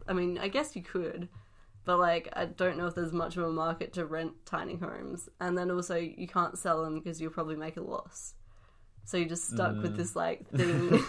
I mean, I guess you could, but like I don't know if there's much of a market to rent tiny homes, and then also you can't sell them because you'll probably make a loss. So you're just stuck with this like thing.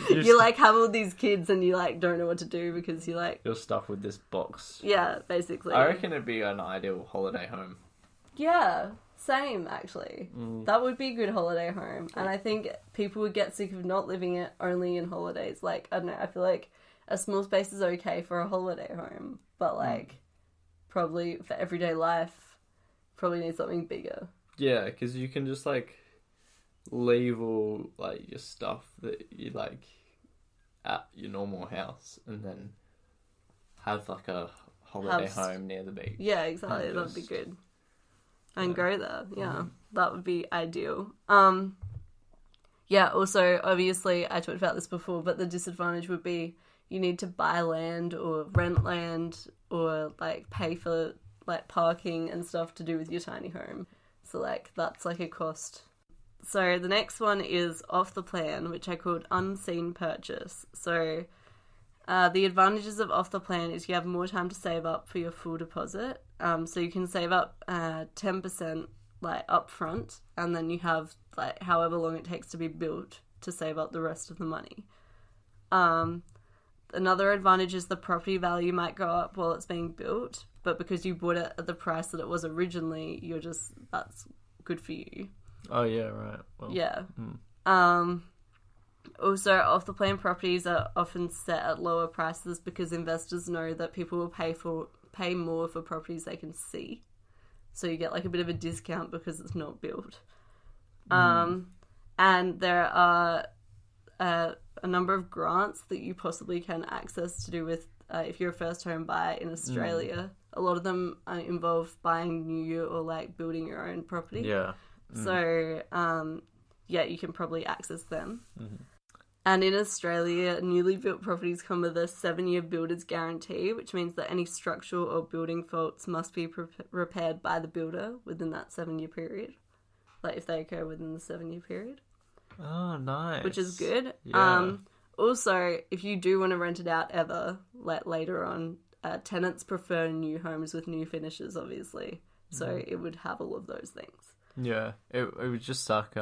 You like have all these kids and you like don't know what to do because you like you're stuck with this box. Yeah, basically. I reckon it'd be an ideal holiday home. Yeah, same actually. That would be a good holiday home, and I think people would get sick of not living it only in holidays. Like I don't know, I feel like a small space is okay for a holiday home, but like probably for everyday life, probably need something bigger. Yeah, because you can just like leave all like your stuff that you like at your normal house, and then have like a holiday home near the beach. Yeah, exactly. That'd be good. And go there. Yeah, that would be ideal. Yeah. Also, obviously, I talked about this before, but the disadvantage would be you need to buy land or rent land or like pay for like parking and stuff to do with your tiny home. So like that's like a cost. So the next one is off the plan, which I called unseen purchase. So the advantages of off the plan is you have more time to save up for your full deposit. So you can save up 10% like upfront, and then you have like however long it takes to be built to save up the rest of the money. Another advantage is the property value might go up while it's being built, but because you bought it at the price that it was originally, that's good for you. Oh yeah, right. Well, yeah. Also, off-the-plan properties are often set at lower prices because investors know that people will pay more for properties they can see. So you get like a bit of a discount because it's not built. And there are a number of grants that you possibly can access to do with if you're a first home buyer in Australia. A lot of them involve buying new or like building your own property. Yeah. So, yeah, you can probably access them. And in Australia, newly built properties come with a 7-year builder's guarantee, which means that any structural or building faults must be repaired by the builder within that 7-year period. Like if they occur within the 7-year period. Oh, nice. Which is good. Yeah. Also, if you do want to rent it out ever, like later on, tenants prefer new homes with new finishes, obviously. So it would have all of those things. Yeah, it would just suck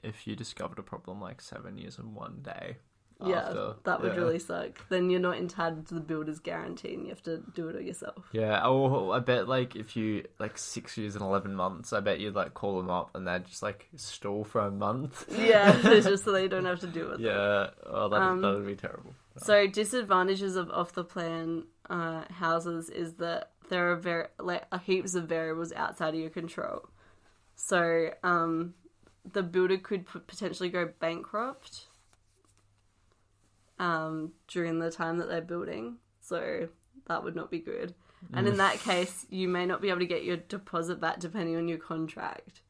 if you discovered a problem like 7 years in one day. Yeah, that would really suck. Then you're not entitled to the builder's guarantee and you have to do it yourself. Yeah, oh, I bet like if you, like 6 years and 11 months, I bet you'd like call them up and they'd just like stall for a month. Yeah, just so they don't have to do it. Yeah, oh, that would be terrible. So disadvantages of off-the-plan houses is that there are heaps of variables outside of your control. So the builder could potentially go bankrupt during the time that they're building. So that would not be good. And in that case, you may not be able to get your deposit back depending on your contract.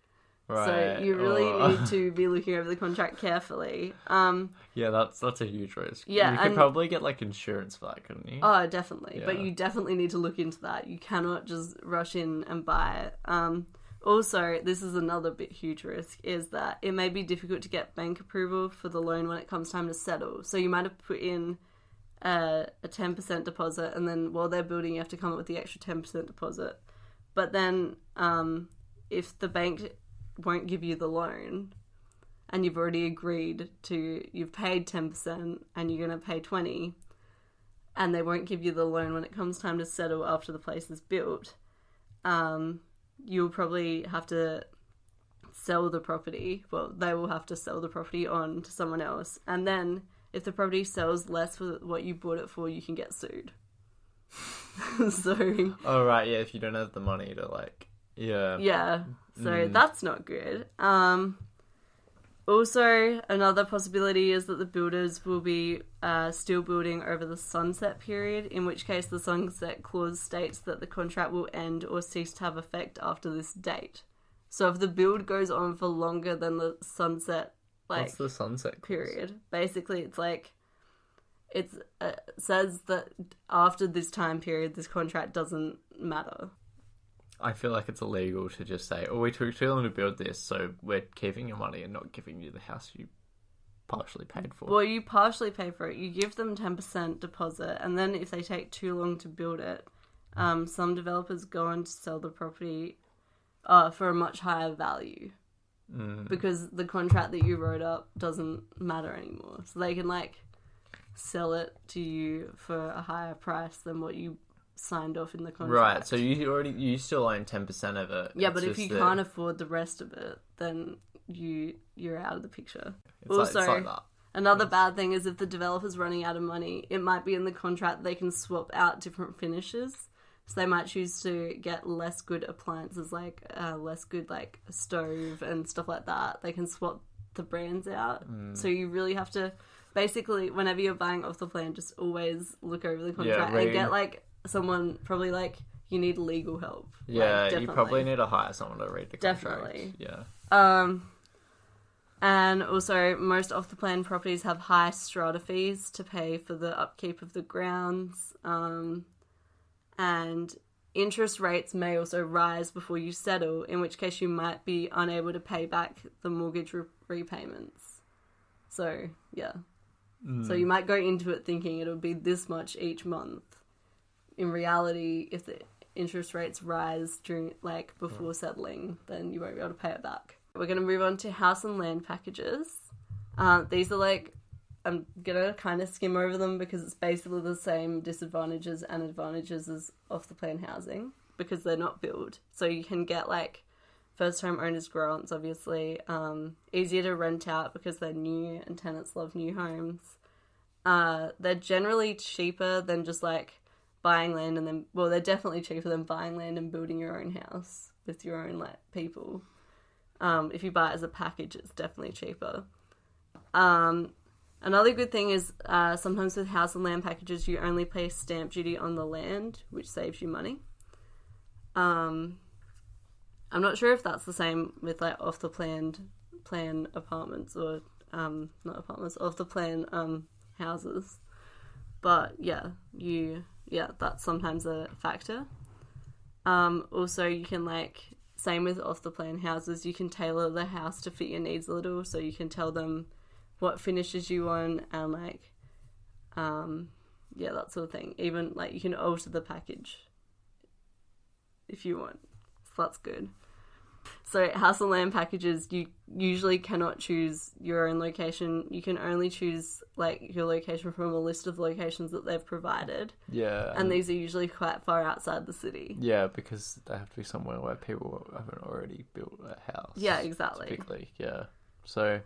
Right. So you really need to be looking over the contract carefully. Yeah, that's a huge risk. Yeah, you could probably get like insurance for that, couldn't you? Oh, definitely. Yeah. But you definitely need to look into that. You cannot just rush in and buy it. Also, this is another huge risk, is that it may be difficult to get bank approval for the loan when it comes time to settle. So you might have put in a 10% deposit, and then while they're building, you have to come up with the extra 10% deposit. But then if the bank won't give you the loan, and you've already agreed to, you've paid 10% and you're going to pay 20%, and they won't give you the loan when it comes time to settle after the place is built, you'll probably have to sell the property. Well, they will have to sell the property on to someone else. And then if the property sells less for what you bought it for, you can get sued. So... Oh, right, yeah, if you don't have the money to, like... Yeah. Yeah, so that's not good. Also, another possibility is that the builders will be still building over the sunset period, in which case the sunset clause states that the contract will end or cease to have effect after this date. So if the build goes on for longer than the sunset, like... What's the sunset clause? Period. Basically, it's like... It says that after this time period, this contract doesn't matter. I feel like it's illegal to just say, oh, we took too long to build this, so we're keeping your money and not giving you the house you partially paid for. Well, you partially pay for it. You give them 10% deposit, and then if they take too long to build it, some developers go on to sell the property for a much higher value. Because the contract that you wrote up doesn't matter anymore. So they can, like, sell it to you for a higher price than what you signed off in the contract. Right, so you still own 10% of it. Yeah, but if you can't afford the rest of it, then you're out of the picture. Also, it's like that. Another bad thing is if the developer's running out of money, it might be in the contract they can swap out different finishes. So they might choose to get less good appliances, like less good like a stove and stuff like that. They can swap the brands out. So you really have to, basically, whenever you're buying off the plan, just always look over the contract and get like someone, probably like you need legal help. Yeah, like, you probably need to hire someone to read the contract. Definitely. Yeah. And also, most off-the-plan properties have high strata fees to pay for the upkeep of the grounds. And interest rates may also rise before you settle, in which case you might be unable to pay back the mortgage repayments. So, yeah. So you might go into it thinking it'll be this much each month. In reality, if the interest rates rise during, like, before settling, then you won't be able to pay it back. We're going to move on to house and land packages. These are like, I'm going to kind of skim over them because it's basically the same disadvantages and advantages as off-the-plan housing because they're not built. So you can get like first-time owners grants, obviously. Easier to rent out because they're new and tenants love new homes. They're generally cheaper than just like buying land and then, well, they're definitely cheaper than buying land and building your own house with your own like people. If you buy it as a package, it's definitely cheaper. Another good thing is sometimes with house and land packages, you only pay stamp duty on the land, which saves you money. I'm not sure if that's the same with like off the plan apartments or not apartments, off the plan houses. But yeah, that's sometimes a factor. Also, you can like, same with off-the-plan houses, you can tailor the house to fit your needs a little, so you can tell them what finishes you want and, like, that sort of thing. Even, like, you can alter the package if you want. So that's good. So house and land packages, you usually cannot choose your own location. You can only choose, like, your location from a list of locations that they've provided. Yeah. And these are usually quite far outside the city. Yeah, because they have to be somewhere where people haven't already built a house. Yeah, exactly. Typically, yeah. So...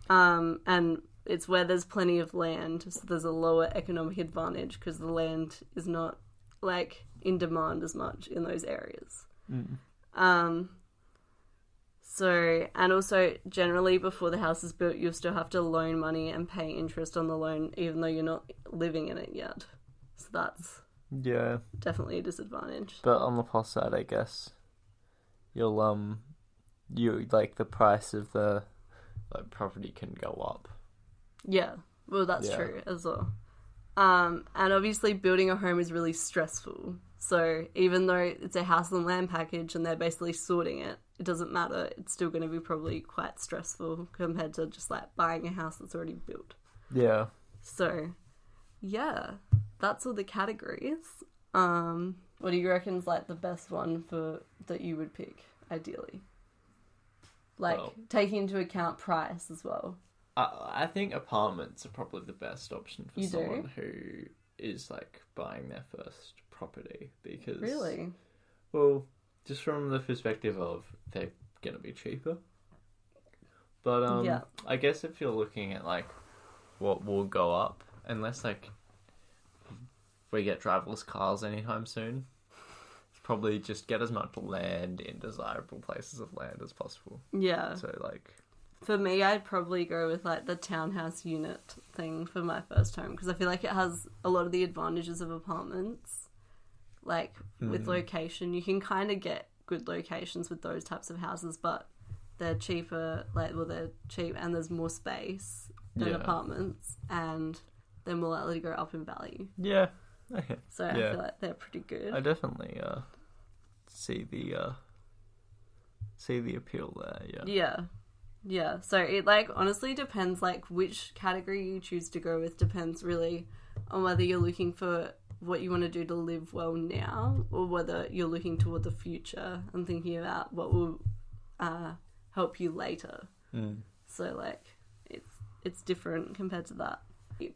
and it's where there's plenty of land, so there's a lower economic advantage because the land is not, like, in demand as much in those areas. So, and also, generally, before the house is built, you'll still have to loan money and pay interest on the loan, even though you're not living in it yet. So that's definitely a disadvantage. But on the plus side, I guess, you'll, you, like, the price of the, like, property can go up. Yeah, well, that's true as well. And obviously, building a home is really stressful. So even though it's a house and land package and they're basically sorting it, it doesn't matter. It's still going to be probably quite stressful compared to just like buying a house that's already built. Yeah. So, yeah, that's all the categories. What do you reckon's like the best one for that you would pick ideally? Like taking into account price as well. I think apartments are probably the best option for someone who is like buying their first property because really, well, just from the perspective of they're gonna be cheaper. But I guess if you're looking at like what will go up, unless like we get driverless cars anytime soon, probably just get as much land in desirable places of land as possible. Yeah. So like. For me, I'd probably go with, like, the townhouse unit thing for my first home, because I feel like it has a lot of the advantages of apartments. Like, with location, you can kind of get good locations with those types of houses, but they're cheaper, they're cheap, and there's more space than apartments, and they're more likely to go up in value. Yeah. Okay. So I feel like they're pretty good. I definitely see the appeal there, yeah. Yeah. Yeah, so it, like, honestly depends, like, which category you choose to go with depends really on whether you're looking for what you want to do to live well now or whether you're looking toward the future and thinking about what will help you later. So, like, it's different compared to that.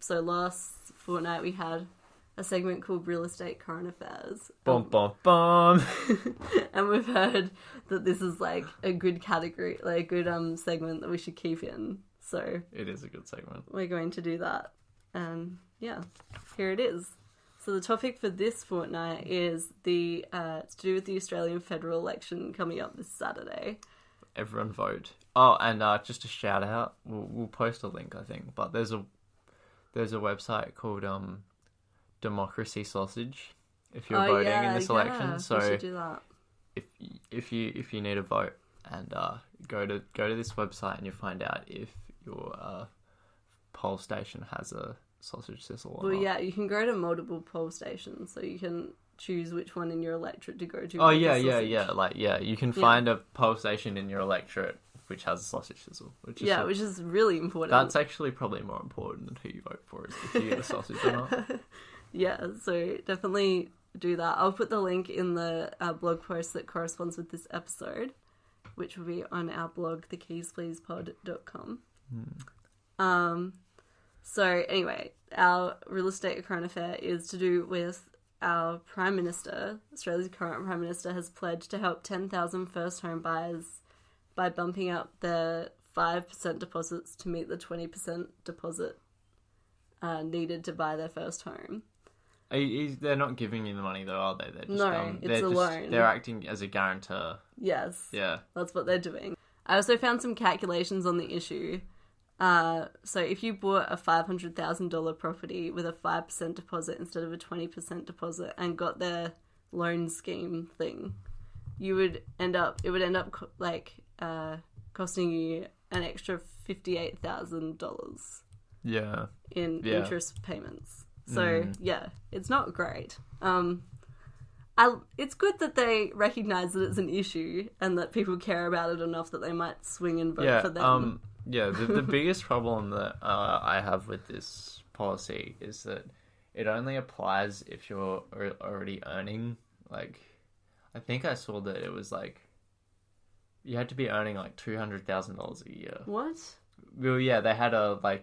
So last fortnight we had a segment called Real Estate Current Affairs. Bum, bum, bum. And we've heard that this is, like, a good category, like, a good segment that we should keep in. So It is a good segment. we're going to do that. And, yeah, here it is. So the topic for this fortnight is it's to do with the Australian federal election coming up this Saturday. Everyone vote. Oh, and just a shout out. We'll post a link, I think. But there's a website called Democracy Sausage. If you're voting in this election, so we should do that. if you need a vote, and go to this website and you find out if your poll station has a sausage sizzle or Well, not. yeah, you can go to multiple poll stations, so you can choose which one in your electorate to go to. Oh, with the yeah. sausage. You can find a poll station in your electorate which has a sausage sizzle. Which is really important. That's actually probably more important than who you vote for, is if you get a sausage or not. Yeah, so definitely do that. I'll put the link in the blog post that corresponds with this episode, which will be on our blog, thekeysPleasePod.com. So anyway, our real estate current affair is to do with our Prime Minister. Australia's current Prime Minister has pledged to help 10,000 first home buyers by bumping up their 5% deposits to meet the 20% deposit needed to buy their first home. They're not giving you the money though, are they? They're just, No, it's a loan. They're acting as a guarantor. Yes. Yeah. That's what they're doing. I also found some calculations on the issue. So if you bought a $500,000 property with a 5% deposit instead of a 20% deposit and got their loan scheme thing, it would end up costing you an extra $58,000 Yeah. in Yeah. interest payments. So yeah, it's not great. It's good that they recognise that it's an issue and that people care about it enough that they might swing and vote for them. The biggest problem that I have with this policy is that it only applies if you're already earning, like, I think I saw that it was like, you had to be earning like $200,000 a year. What? Well, yeah, they had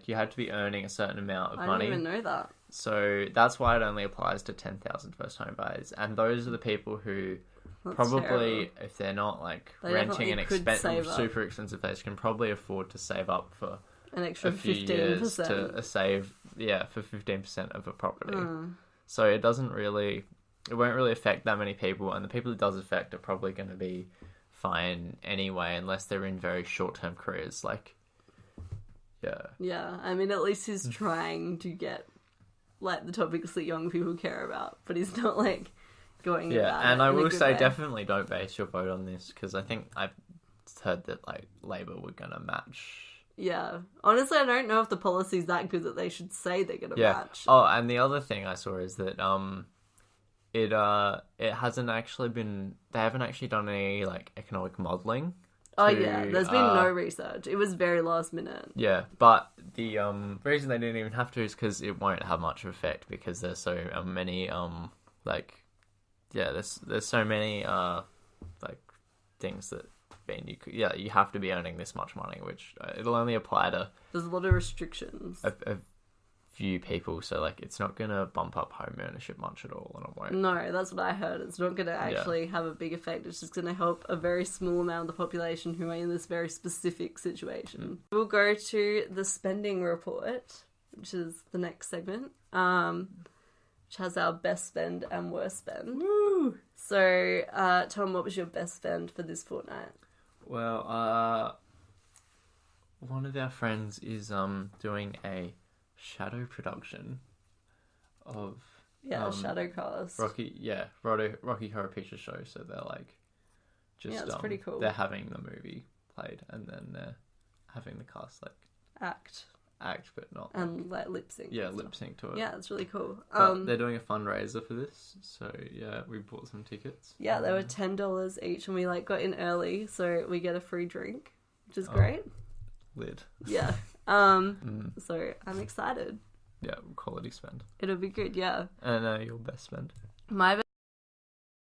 you had to be earning a certain amount of money. I didn't even know that. So that's why it only applies to 10,000 first home buyers. And those are the people who probably, if they're not like They renting an definitely super expensive place, can probably afford to save up for an extra a few 15%. years to save, for 15% of a property. So it won't really affect that many people, and the people it does affect are probably going to be fine anyway, unless they're in very short-term careers. Like, yeah. I mean, at least he's trying to get like the topics that young people care about, but he's not like going. Yeah, and I I will say definitely don't base your vote on this, because I think I've heard that like Labour were going to match. Yeah, honestly, I don't know if the policy's that good that they should say they're going to match. Oh, and the other thing I saw is that it hasn't actually been. They haven't actually done any like economic modelling. There's been no research. It was very last minute. Yeah, but the reason they didn't even have to is because it won't have much effect, because there's so many there's so many things that mean you have to be earning this much money, which it'll only apply to. There's a lot of restrictions. A few people, so like it's not gonna bump up home ownership much at all, and it won't. No, that's what I heard. It's not gonna actually have a big effect. It's just gonna help a very small amount of the population who are in this very specific situation. We'll go to the spending report, which is the next segment, which has our best spend and worst spend. Woo! So, Tom, what was your best spend for this fortnight? Well, one of our friends is doing a shadow production of Shadowcast. Rocky Horror Picture Show. So they're like it's pretty cool. They're having the movie played, and then they're having the cast like act, but not like lip sync. Yeah, lip sync to it. Yeah, it's really cool. But they're doing a fundraiser for this, so yeah, we bought some tickets. Yeah, they were $10 each, and we like got in early, so we get a free drink, which is great. lid. Yeah. So I'm excited. Yeah, quality spend. It'll be good, yeah. And your best spend? My